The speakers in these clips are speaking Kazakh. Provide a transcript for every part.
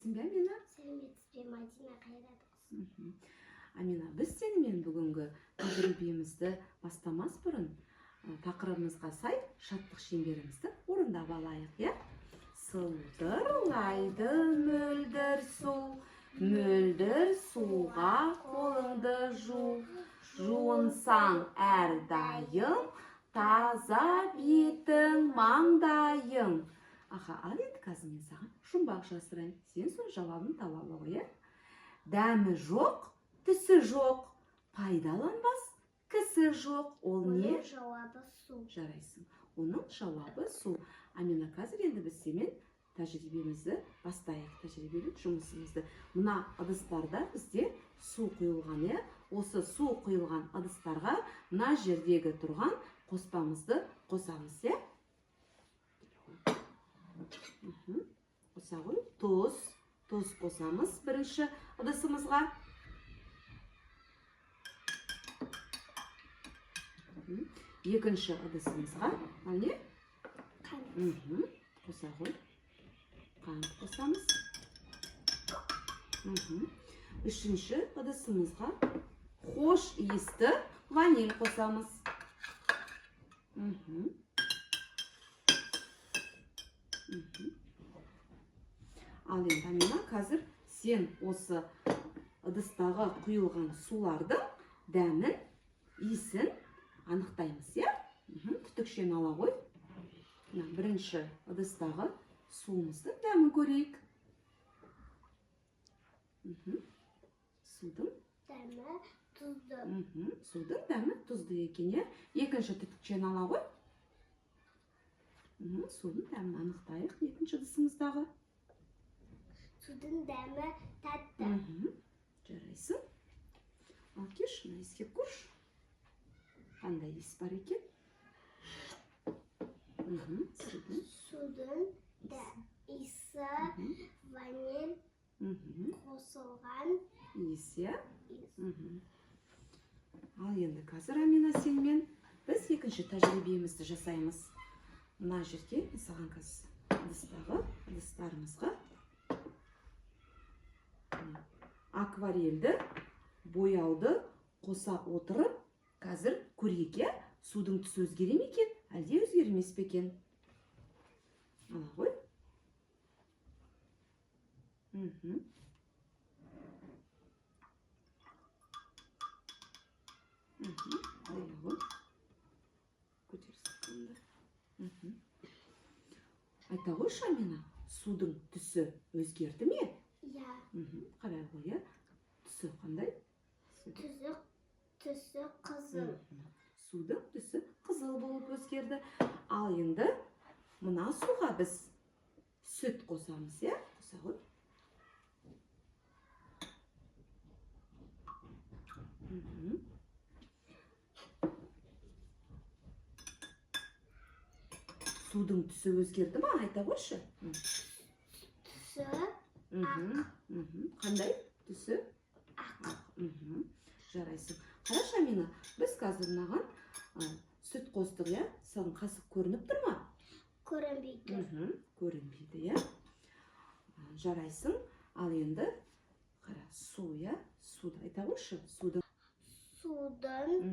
Амина? Сәлеметсіз бе, Мадина, қайда? Амина, біз сенімен бүгінгі тәжірибемізді бастамас бұрын тақырыбымызға сай шаттық шеңберімізді орындап алайық, иә? Сылдырлайды мөлдір су, мөлдір суға қолыңды жу, жуынсаң әрдайым, таза бетің маңдайың. Аха, ал енді қазір мен саған жұмбақ жасырайын, сен сол жауабын таба ал, иә? Дәмі жоқ, түсі жоқ, пайдаланбас кісі жоқ. Ол не? Оның жауабы су. Жарайсың. Оның жауабы су. Амина, қазір енді біз сенімен тәжірибемізді бастайық, тәжірибелік жұмысымызды. Мына ыдыстарда бізде су құйылған, иә? Осы су құйылған ыдыстарға мына жердегі тұрған қоспамызды қосамыз, иә? Қоса ғой, тұз қосамыз бірінші ыдысымызға. Екінші ыдысымызға не? Қант. Қоса ғой, қант қосамыз. Үшінші ыдысымызға хош иісті ваниль қосамыз. Ал енді, Амина, қазір сен осы ыдыстағы құйылған сулардың дәмін, иісін анықтаймыз, иә? Түтікшені ала ғой. Бірінші ыдыстағы суымыздың дәмін көрейік. Судың дәмі тұзды. Судың дәмі тұзды екен, иә? Екінші түтікшені ала ғой. Судың дәмін анықтайық екінші ыдысымыздағы. Судың дәмі тәтті. Жарайсың. Ал кеш, мына иіске көрш. Қандай иіс бар екен? Судың иісі ваниль қосылған иіс, иә? Ал енді қазір, Амина, сенімен біз екінші тәжірибемізді жасаймыз. Мына жерге саған қазір ыдыстарымызға акварельді бояуды қоса отырып, қазір көрейік, иә? Судың түсі өзгере ме екен, әлде өзгермес пе екен? Ала ғой. Айта қойшы, Амина, судың түсі өзгерді ме? Иә. Қарай ғой, иә? Түсі қандай? Түсі қызыл. Судың түсі қызыл болып өзгерді. Ал енді мына суға біз сүт қосамыз, иә? Қоса ғой. Судың түсі өзгерді ма? Айта қойшы. Түсі қандай? Түсі ақ. Жарайсың. Қарашы, Амина, біз қазір мынаған сүт қостық, иә? Саған қасық көрініп тұр ма? Көрінбейді. Көрінбейді, иә? Жарайсың. Ал енді қара, су, иә? Суды айта қойшы. Судың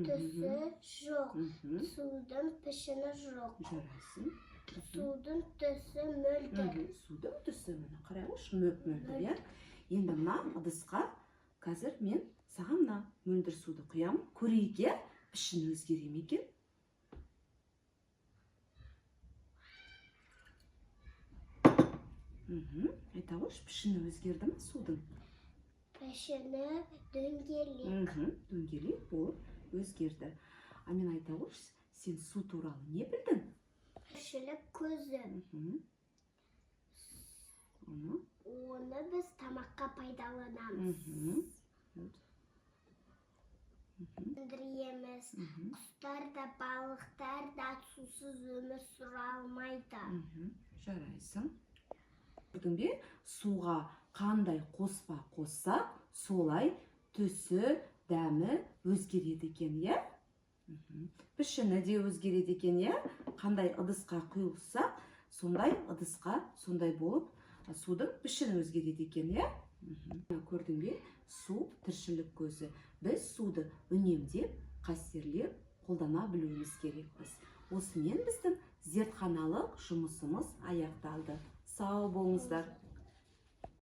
түсі жоқ. Судың пішіні жоқ. Жарайсың. Судың түсі мөлдір. Судың түсі, мына қарай қойшы, мөлдір, иә? Енді мына ыдысқа қазір мен саған мына мөлдір суды құямын. Көрейік, иә? Пішіні өзгере ме екен? Айта қойшы, пішіні өзгерді ме судың? Пішіні дөңгелек. Дөңгелек болып өзгерді. Амина, айта қойшы, сен су туралы не білдің? Тіршілік көзі. Оны біз тамаққа пайдаланамыз. Өндіреміз. Құстар да, балықтар да сусыз өмір сүре алмайды. Жарайсың. Көрдің бе? Суға қандай қоспа қосса, солай түсі, дәмі өзгереді екен, иә? Пішіні де өзгереді екен, иә? Қандай ыдысқа құйылса, сондай ыдысқа сондай болып судың пішіні өзгереді екен, иә? Көрдің бе? Су тіршілік көзі. Біз суды үнемдеп, қастерлеп, қолдана білуіміз керекпіз. Осымен біздің зертханалық жұмысымыз аяқталды. Сау болыңыздар.